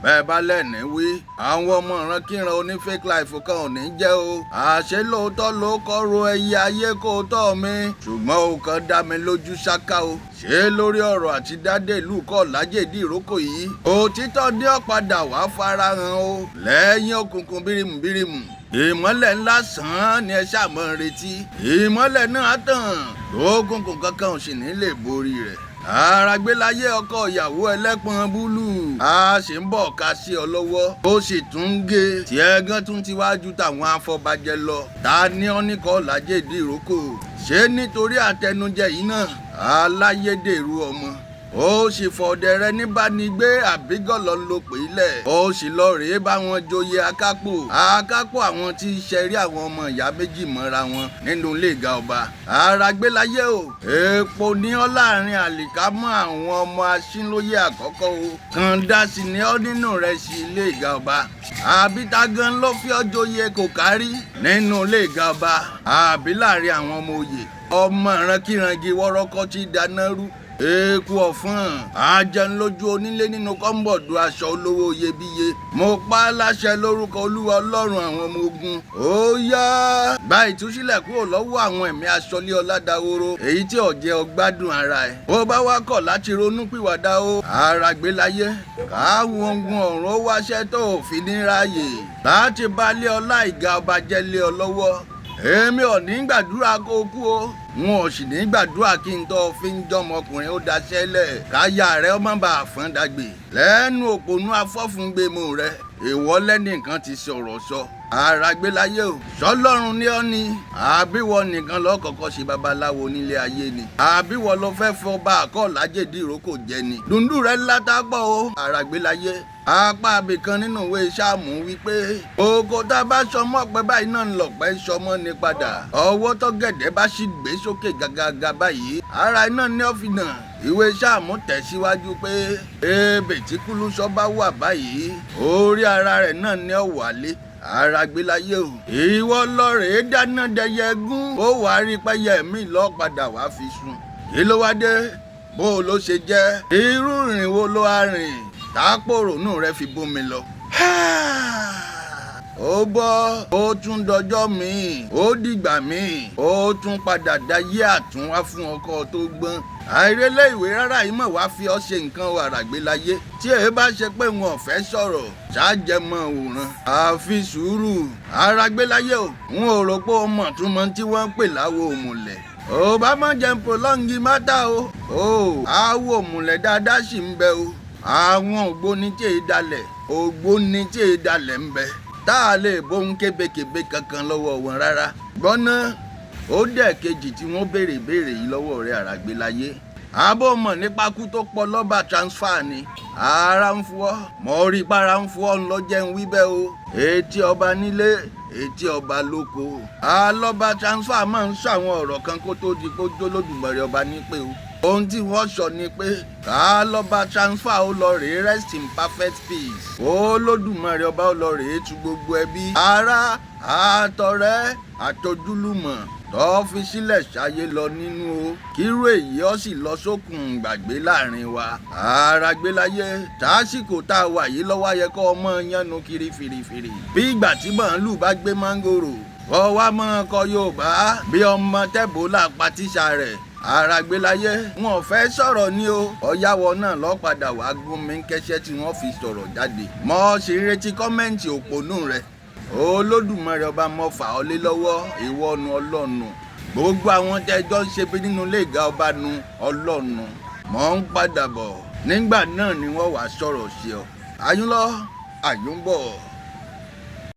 bẹ́ẹ̀ bá lẹ́ni wí àwọn ọmọ ìrankíran oní fake life kan ò ní jẹ́ o. àṣé lóòótọ́ ló kọ́rọ̀ ẹyẹ ayé kó tọ́ mi ṣùgbọ́n ó kàn dá mi lójú ṣáká o. ṣé lórí ọ̀rọ̀ àti dádé ìlú kọ́ lájèdí ìrókò yìí òtítọ́ ní ọ̀padà wá farahàn o. lẹ́yìn òkùnkùn bírímù ìmọ́lẹ̀ ńlá sàn án ni ẹ ṣàmọ́ retí. ìmọ́lẹ̀ náà tàn òkùnkùn kankan ò sì ní lè borí rẹ̀. Àràgbélayé ọkọ ìyàwó ẹlẹ́pọ̀n búlù a sì ń bọ̀ ká sí ọ lọ́wọ́ ó sì tún ń gé tí ẹgán tún ti wájú táwọn afọbajẹ lọ. ta ni ọ́ ní kọ́ lájèdí ìrókò ṣé nítorí àtẹnujẹ yìí náà aláyédèrú ọmọ ó sì fọ̀dẹ̀ rẹ níbánigbé àbígọ̀lọ́ ló pè é lẹ̀ ó sì lọ rèé bá wọn joyè akápò àwọn tí í ṣẹrí àwọn ọmọ ìyá méjì mọ́ra wọn nínú ilé ìga ọba. Àràgbélayé o èèpo ní ọ́ láàrin àlìkámọ́ àwọn ọmọ aṣínlóye àkọ́kọ́ o kàńdá sì ní ọ́ nínú rẹ̀ sí ilé ìga ọba. àbíta gan ló fi ọ́ joyè kò kárí nínú ilé ìga ọba àbí láàrin àwọn ọmọ òye ọmọ ìrankírangi wọ́rọ́kọ́ tí dáná rú eku ọ̀fọ́n ajẹnlójú onílé nínú kọ́ńbọ̀dù aṣọ olówó iyebíye. mo pa á láṣẹ lórúkọ olúwa ọlọ́run àwọn ọmọ ogun ó yá gba ìtúsílẹ̀ kúrò lọ́wọ́ àwọn ẹ̀mí aṣọlé ọ̀làdáwòrò èyí tí ọ̀jẹ̀ ọgbádùn ara ẹ̀. bó bá wá kọ̀ láti ronú pìwàdà o Àràgbélayé káwọn ogun ọ̀run ó wáṣẹ́ tó òfin ní ráàyè láti bá lé ọlá ìga ọba jẹ́ lé ọ lọ́wọ́. èmi ò ní gbàdúrà kó kú o wọn ò sì ní gbàdúrà kí n tó fi ń jọmọkùnrin ó daṣẹ́ lẹ̀ káyà rẹ ó má bàa fọ́n dàgbé lẹ́nu òpònú afọ́fúngbẹ̀mù rẹ èèwọ̀ lẹ́nìkan ti sọ̀rọ̀ sọ. Àràgbélayé o sọlọ́run ní ọ́ ni àbíwọ nìkan ló kọ́kọ́ ṣe babaláwo nílé ayé ni àbíwọ ló fẹ́ fọba àkọ́ lájèdí ìrókò jẹ ni. dùndú rẹ látàgbọ́ o Àràgbélayé apá abìkan nínú ìwé sáàmù wípé oko tá a bá sọmọ pé báyìí náà ń lọpẹ sọmọ ní padà ọwọ́ tó gẹ̀dẹ̀ bá sì gbé sókè gàgàgà báyìí ara iná ní ọ̀fìnà. ìwé sáàmù tẹ̀síwájú pé ebè tí kúlúsọ bá wà báyìí orí ara rẹ̀ náà ní ọ̀wálé. Àràgbélayé o ìwọ lọ́rẹ̀ẹ́ dáná dẹyẹ gún ó wàá rí pẹ́yẹ mi lọ́ọ́ padà wàá fi sùn. kí ló wá dé bó o ló ṣe jẹ́ irú ìrìn wo ló á rìn tápòrònú rẹ fi bómi lọ. ó bọ́ ó tún dọjọ́ míì ó dìgbà míì ó tún padà dayé àtúnwá fún ọkọ tó gbọ́n. àìrélé ìwé rárá yìí mọ̀ wá fi ọ́ ṣe nǹkan o Àràgbélayé tí èyí bá ṣe pé wọn ò fẹ́ sọ̀rọ̀ ṣáàjẹmọ́ òòràn àfi sùúrù. Àràgbélayé o n ò rò pé o mọ̀ tún mọ tí wọ́n ń pè láwo òmùlẹ̀ ò bá má jẹun prolongi mátà o àwo òmùlẹ̀ dáadáa sì ń bẹ o àwọn ògbóni tí èyí dalẹ̀ ń bẹ tá a lè bóun kébékébé kankan lọ́wọ́ wọn rárá. gbọ́ná ó dẹ̀ kejì tí wọ́n béèrè yìí lọ́wọ́ rẹ̀ Àràgbélayé àbó mọ̀ nípa kú tó pọ̀ lọ́ba transfer ni ara ń fọ́ mọ́ rí para ń fọ́ ńlọ́jẹ́ ń wí bẹ́ẹ̀ o etí ọba nílé etí ọba lóko alọ́ba transfer máa ń sọ àwọn ọ̀rọ̀ kan kó tó di kó jólódùmarè ọba ní pé o ohun tí wọ́n sọ ni pé ká lọ́ba transfer ó lọ rèé rest in perfect peace ó lódùmarè ọba ó lọ rèé tu gbogbo ẹbí ará àtọ̀rẹ́ àtojúlùmọ̀ tó fi sílẹ̀ ṣayé lọ nínú o kírú èyí ó sì lọ sókun gbàgbé láàrin wa. Àràgbélayé tásìkò tá a wà yìí lọ́wọ́ yẹ kó ọmọ yánu kiri fìrìfìrì bí ìgbà tí màálù bá gbé mángòrò kọ́ wá mọ́ ọkọ Yorùbá bí ọmọ tẹ́bólà patíṣà rẹ̀. Àràgbélayé wọn ò fẹ́ sọ̀rọ̀ ní o ọ̀yáwọ̀ náà lọ́ padà wàá gún mi kẹ́sẹ́ tí wọ́n fi sọ̀rọ̀ jáde mọ́ sì retí kọ́mẹ́ǹtì òpònú rẹ̀ Olódùmarè ọba mọ́ fà ọ́ lé lọ́wọ́ ìwọ nu Ọlọ́run gbogbo àwọn tẹ́jọ́ ń ṣe bí nínú ilé ìga ọba nu Ọlọ́run mọ́ ń padà bọ̀ nígbà náà ni wọ́n wàá sọ̀rọ̀ sí ọ àyúnlọ́ àyúnbọ̀.